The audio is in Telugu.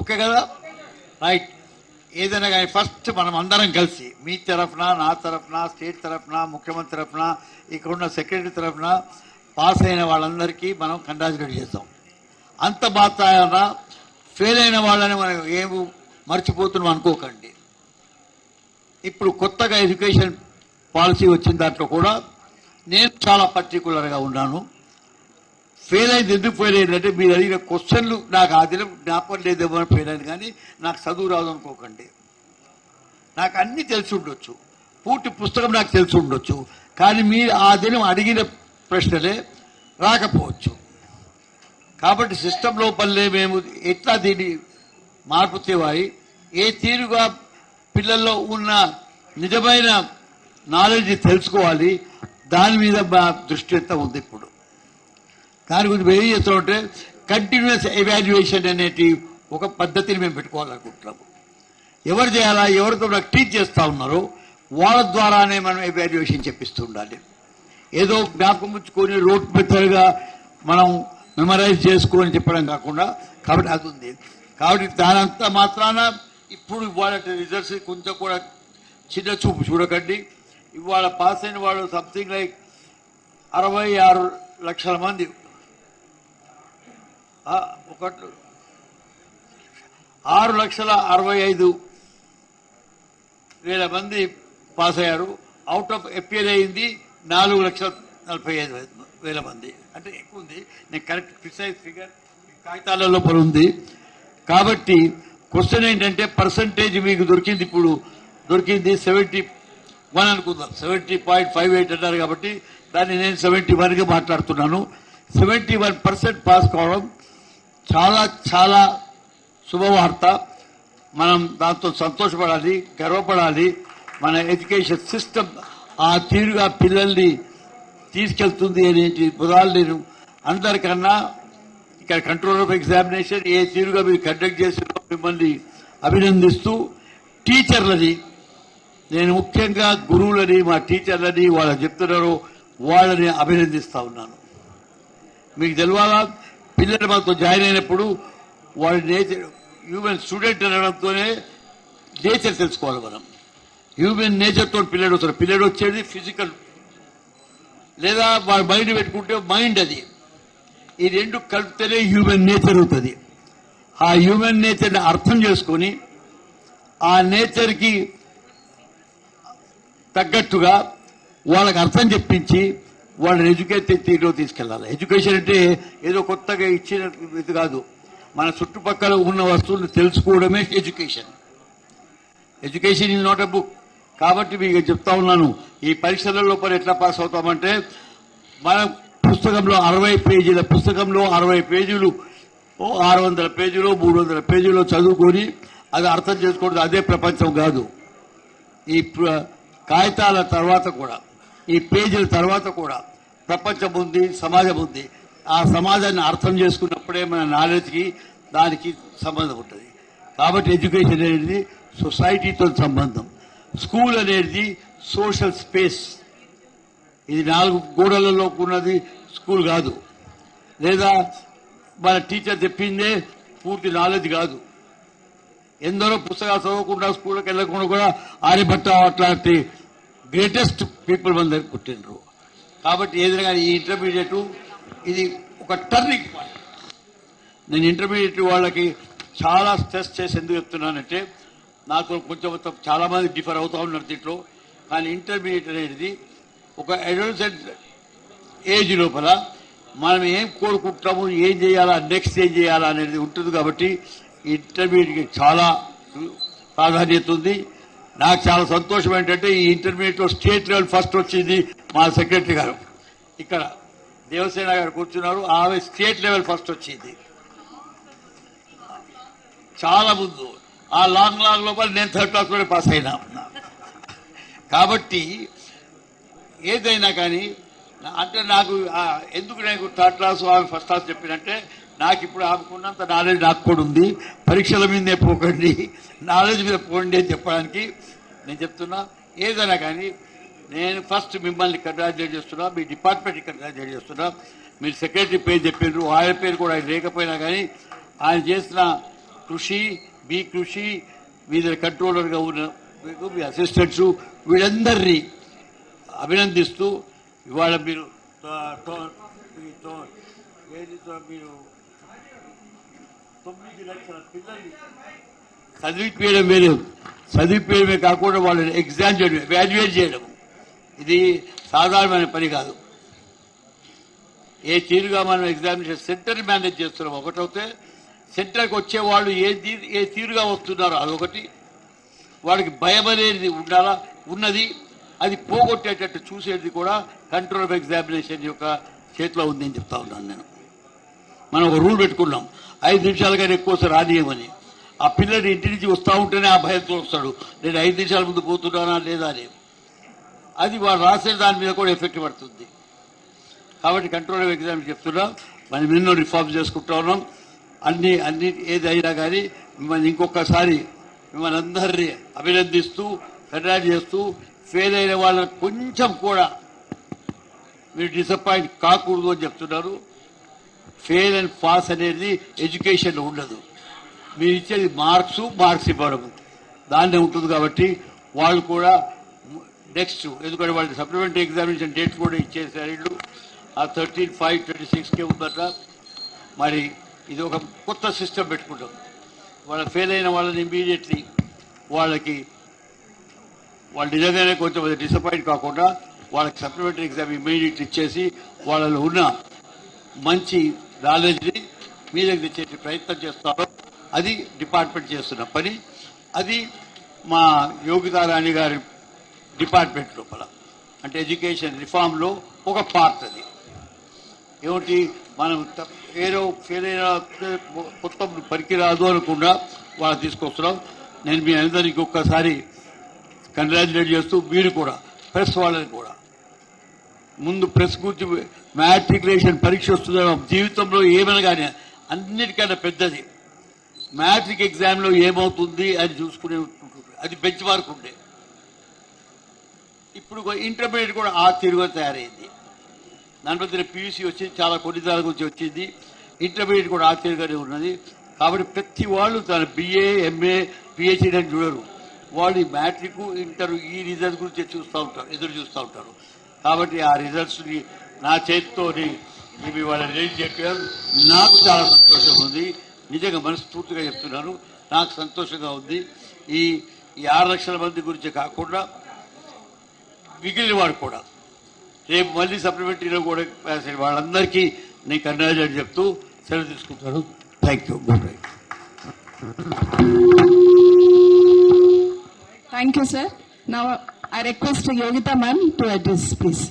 ఓకే కదా, రైట్. ఏదైనా కానీ ఫస్ట్ మనం అందరం కలిసి మీ తరఫున, నా తరఫున, స్టేట్ తరఫున, ముఖ్యమంత్రి తరఫున, ఇక్కడున్న సెక్రటరీ తరఫున పాస్ అయిన వాళ్ళందరికీ మనం కంగ్రాచులేట్ చేస్తాం. అంత మాత్రాన ఫెయిల్ అయిన వాళ్ళని మనం ఏమి మర్చిపోతున్నాం అనుకోకండి. ఇప్పుడు కొత్తగా ఎడ్యుకేషన్ పాలసీ వచ్చిన దాంట్లో కూడా నేను చాలా పర్టికులర్గా ఉన్నాను. ఫెయిల్ అయింది ఎందుకు ఫెయిల్ అయిందంటే మీరు అడిగిన క్వశ్చన్లు నాకు ఆ దినం జ్ఞాపకం లేదేమో అని ఫెయిల్ అయింది, కానీ నాకు చదువు రాదు అనుకోకండి. నాకు అన్నీ తెలిసి ఉండొచ్చు, పూర్తి పుస్తకం నాకు తెలిసి ఉండొచ్చు, కానీ మీరు ఆ దినం అడిగిన ప్రశ్నలే రాకపోవచ్చు. కాబట్టి సిస్టమ్ లోపలనే మేము ఎట్లా దీన్ని మార్పు తేవాలి, ఏ తీరుగా పిల్లల్లో ఉన్న నిజమైన నాలెడ్జ్ తెలుసుకోవాలి, దాని మీద మా దృష్టి ఎంత ఉంది. ఇప్పుడు దాని గురించి ఏం చేస్తామంటే కంటిన్యూస్ ఎవాల్యుయేషన్ అనేటి ఒక పద్ధతిని మేము పెట్టుకోవాలనుకుంటున్నాము. ఎవరు చేయాలా, ఎవరితో నాకు టీచ్ చేస్తూ ఉన్నారో వాళ్ళ ద్వారానే మనం ఎవాల్యుయేషన్ చెప్పిస్తూ ఉండాలి. ఏదో జ్ఞాపకం ఉంచుకొని రోడ్ మెథడ్గా మనం మెమరైజ్ చేసుకొని చెప్పడం కాకుండా, కాబట్టి అది ఉంది. కాబట్టి దానంతా మాత్రాన ఇప్పుడు ఇవాళ రిజల్ట్స్ కొంచెం కూడా చిన్న చూపు చూడకండి. ఇవాళ పాస్ అయిన వాళ్ళు సంథింగ్ లైక్ 66 లక్షల మంది, 6,65,000 మంది పాస్ అయ్యారు. అవుట్ ఆఫ్ అపియర్ అయింది 4,45,000 మంది. అంటే ఎక్కువ ఉంది, నేను కరెక్ట్ ప్రిసైజ్ ఫిగర్ కాగితాలలో ఉంది. కాబట్టి క్వశ్చన్ ఏంటంటే పర్సంటేజ్ మీకు దొరికింది, ఇప్పుడు దొరికింది 71 అనుకుందాం. 70.58 అన్నారు కాబట్టి దాన్ని నేను 71గా మాట్లాడుతున్నాను. 71% పాస్ కావడం చాలా చాలా శుభవార్త. మనం దాంతో సంతోషపడాలి, గర్వపడాలి. మన ఎడ్యుకేషన్ సిస్టమ్ ఆ తీరుగా పిల్లల్ని తీసుకెళ్తుంది అనేటి పదాలు నేను అందరికన్నా ఇక్కడ కంట్రోల్ ఆఫ్ ఎగ్జామినేషన్ ఏ తీరుగా మీరు కండక్ట్ చేసిన మిమ్మల్ని అభినందిస్తూ, టీచర్లని నేను ముఖ్యంగా గురువులని, మా టీచర్లని వాళ్ళకి చెప్తున్నారో వాళ్ళని అభినందిస్తా ఉన్నాను. మీకు తెలవాలా, పిల్లలు మనతో జాయిన్ అయినప్పుడు వాళ్ళ నేచర్, హ్యూమన్ స్టూడెంట్ అనడంతోనే నేచర్ తెలుసుకోవాలి మనం. హ్యూమన్ నేచర్తో పిల్లడు వస్తారు. పిల్లడు వచ్చేది ఫిజికల్, లేదా వాళ్ళ మైండ్ పెట్టుకుంటే మైండ్, అది ఈ రెండు కలిపితేనే హ్యూమన్ నేచర్ అవుతుంది. ఆ హ్యూమన్ నేచర్ని అర్థం చేసుకొని ఆ నేచర్కి తగ్గట్టుగా వాళ్ళకి అర్థం చెప్పించి వాళ్ళని ఎడ్యుకేట్ తీరులో తీసుకెళ్లాలి. ఎడ్యుకేషన్ అంటే ఏదో కొత్తగా ఇచ్చిన ఇది కాదు, మన చుట్టుపక్కల ఉన్న వస్తువులను తెలుసుకోవడమే education. Education is not a book. కాబట్టి మీకు చెప్తా ఉన్నాను, ఈ పరీక్షల లోపల ఎట్లా పాస్ అవుతామంటే, మన పుస్తకంలో 60 పేజీల పుస్తకంలో 60 పేజీలు 600 పేజీలు 300 పేజీలు చదువుకొని అది అర్థం చేసుకోవడం అదే ప్రపంచం కాదు. ఈ కాగితాల తర్వాత కూడా, ఈ పేజీల తర్వాత కూడా ప్రపంచం ఉంది, సమాజం ఉంది. ఆ సమాజాన్ని అర్థం చేసుకున్నప్పుడే మన నాలెడ్జ్కి దానికి సంబంధం ఉంటుంది. కాబట్టి ఎడ్యుకేషన్ అనేది సొసైటీతో సంబంధం. స్కూల్ అనేది సోషల్ స్పేస్. ఇది 4 గోడలలో ఉన్నది స్కూల్ కాదు, లేదా మన టీచర్ చెప్పిందే పూర్తి నాలెడ్జ్ కాదు. ఎందరో పుస్తకాలు చదవకుండా స్కూల్కి వెళ్ళకుండా కూడా ఆర్యభట్ట అట్లాంటి గ్రేటెస్ట్ పీపుల్ మన దగ్గర పుట్టినరు. కాబట్టి ఏదైనా ఈ ఇంటర్మీడియట్ ఇది ఒక టర్నింగ్ పాయింట్. నేను ఇంటర్మీడియట్ వాళ్ళకి చాలా స్ట్రెస్ చేసి ఎందుకు చెప్తున్నానంటే, నాకు కొంచెం చాలా మంది డిఫర్ అవుతూ ఉన్నారు దీంట్లో. కానీ ఇంటర్మీడియట్ అనేది ఒక అడోలసెంట్ ఏజ్ లోపల మనం ఏం కోరుకుంటాము, ఏం చేయాలా, నెక్స్ట్ ఏం చేయాలా అనేది ఉంటుంది. కాబట్టి ఇంటర్మీడియట్కి చాలా ప్రాధాన్యత ఉంది. నాకు చాలా సంతోషం ఏంటంటే, ఈ ఇంటర్మీడియట్లో స్టేట్ లెవెల్ ఫస్ట్ వచ్చింది మా సెక్రటరీ గారు. ఇక్కడ దేవసేన గారు కూర్చున్నారు, ఆమె స్టేట్ లెవెల్ ఫస్ట్ వచ్చింది. చాలా ముందు ఆ లాంగ్ లోపల నేను 3rd క్లాస్లోనే పాస్ అయినా. కాబట్టి ఏదైనా కానీ అంటే నాకు ఎందుకు నాకు 3rd క్లాస్ ఆమె ఫస్ట్ క్లాస్ చెప్పినంటే, నాకు ఇప్పుడు ఆమెకున్నంత నాలెడ్జ్ నాకు కూడా ఉంది. పరీక్షల మీదే పోకండి, నాలెడ్జ్ మీద పోండి అని చెప్పడానికి నేను చెప్తున్నా. ఏదైనా కానీ నేను ఫస్ట్ మిమ్మల్ని కంగ్రాచులేట్ చేస్తున్నా, మీ డిపార్ట్మెంట్ని కంగ్రాచులేట్ చేస్తున్నా. మీరు సెక్రటరీ పేరు చెప్పారు, ఆయన పేరు కూడా ఆయన లేకపోయినా కానీ ఆయన చేసిన కృషి, బి కృషి, మీ కంట్రోలర్గా ఉన్న మీ అసిస్టెంట్స్ వీళ్ళందరినీ అభినందిస్తూ ఇవాళ మీరు మీరు 9 లక్షల పిల్లల్ని చదివిపోయడమే కాకుండా వాళ్ళని ఎగ్జామ్ చేయడం, ఎవాల్యుయేట్ చేయడం ఇది సాధారణమైన పని కాదు. ఏ తీరుగా మనం ఎగ్జామినేషన్ సెంటర్ మేనేజ్ చేస్తున్నాం ఒకటవుతే, సెంటర్కి వచ్చే వాళ్ళు ఏ తీరుగా వస్తున్నారో అదొకటి, వాడికి భయం అనేది ఉన్నది అది పోగొట్టేటట్టు చూసేది కూడా కంట్రోల్ ఆఫ్ ఎగ్జామినేషన్ యొక్క చేతిలో ఉంది అని చెప్తా ఉన్నాను నేను. మనం ఒక రూల్ పెట్టుకున్నాం, 5 నిమిషాల కన్నా ఎక్కువ రానియమని. ఆ పిల్లలు ఇంటి నుంచి వస్తూ ఉంటేనే ఆ భయంతో వస్తాడు, నేను 5 నిమిషాల ముందు పోతున్నానా లేదా అని. అది వాడు రాసే దాని మీద కూడా ఎఫెక్ట్ పడుతుంది. కాబట్టి కంట్రోల్ ఆఫ్ ఎగ్జామ్ చెప్తున్నాం, మనం ఎన్నో రిఫార్మ్స్ చేసుకుంటా ఉన్నాం. అన్ని ఏదైనా కానీ మిమ్మల్ని ఇంకొకసారి మిమ్మల్ని అందరినీ అభినందిస్తూ కంగ్రాట్ చేస్తూ, ఫెయిల్ అయిన వాళ్ళని కొంచెం కూడా మీరు డిసప్పాయింట్ కాకూడదు అని చెప్తున్నారు. ఫెయిల్ అండ్ పాస్ అనేది ఎడ్యుకేషన్లో ఉండదు. మీరు ఇచ్చేది మార్క్స్ ఇవ్వడం దాన్నే ఉంటుంది. కాబట్టి వాళ్ళు కూడా నెక్స్ట్, ఎందుకంటే వాళ్ళు సప్లిమెంటరీ ఎగ్జామినేషన్ డేట్ కూడా ఇచ్చేసారు. ఆ 13/5/26కే ఉందట. మరి ఇది ఒక కొత్త సిస్టమ్ పెట్టుకుంటాం. వాళ్ళ ఫెయిల్ అయిన వాళ్ళని ఇమీడియట్లీ వాళ్ళు నిజంగానే కొంచెం డిసప్పాయింట్ కాకుండా వాళ్ళకి సప్లిమెంటరీ ఎగ్జామ్ ఇమీడియట్లీ ఇచ్చేసి వాళ్ళలో ఉన్న మంచి నాలెడ్జ్ని మీ దగ్గర తెచ్చే ప్రయత్నం చేస్తారో అది డిపార్ట్మెంట్ చేస్తున్న పని. అది మా యోగితారాణి గారి డిపార్ట్మెంట్ లోపల, అంటే ఎడ్యుకేషన్ రిఫార్మ్లో ఒక పార్ట్. అది ఏమిటి, మనం ఏదో ఫెయిల్ అయిన మొత్తం పనికిరాదు అనకుండా వాళ్ళు తీసుకొస్తున్నాం. నేను మీ అందరికీ ఒక్కసారి కంగ్రాచులేట్ చేస్తూ, మీరు కూడా ప్రెస్ వాళ్ళని కూడా ముందు ప్రెస్ గురించి మ్యాట్రికులేషన్ పరీక్ష వస్తుందో జీవితంలో ఏమైనా కానీ అన్నిటికన్నా పెద్దది మ్యాట్రిక్ ఎగ్జామ్లో ఏమవుతుంది అని చూసుకునే, అది బెంచ్ మార్క్ ఉండే. ఇప్పుడు ఇంటర్మీడియట్ కూడా ఆ తీరుగా తయారైంది. దాని మధ్యన పీయూసీ వచ్చింది, చాలా కొన్ని దాని గురించి వచ్చింది. ఇంటర్మీడియట్ కూడా ఆ తీరుగానే ఉన్నది. కాబట్టి ప్రతి వాళ్ళు తన BA, MA, PhD అని చూడరు. వాళ్ళు ఈ మ్యాట్రిక్, ఇంటర్ ఈ రిజల్ట్స్ గురించి ఎదురు చూస్తూ ఉంటారు. కాబట్టి ఆ రిజల్ట్స్ని నా చేతితో ఇవి వాళ్ళ రిలీజ్ చెప్పారు. నాకు చాలా సంతోషంగా ఉంది, నిజంగా మనస్ఫూర్తిగా చెప్తున్నాను. నాకు సంతోషంగా ఉంది. ఈ 6 లక్షల మంది గురించి కాకుండా మిగిలిన వాడు కూడా రేపు మళ్ళీ సప్లిమెంటరీలో కూడా వాళ్ళందరికీ నేను కంగ్రాచులేట్ చెప్తూ సెలవు తీసుకుంటాను. Thank you. Good night. Thank you, sir. Now I request Yogita ma'am to address, please.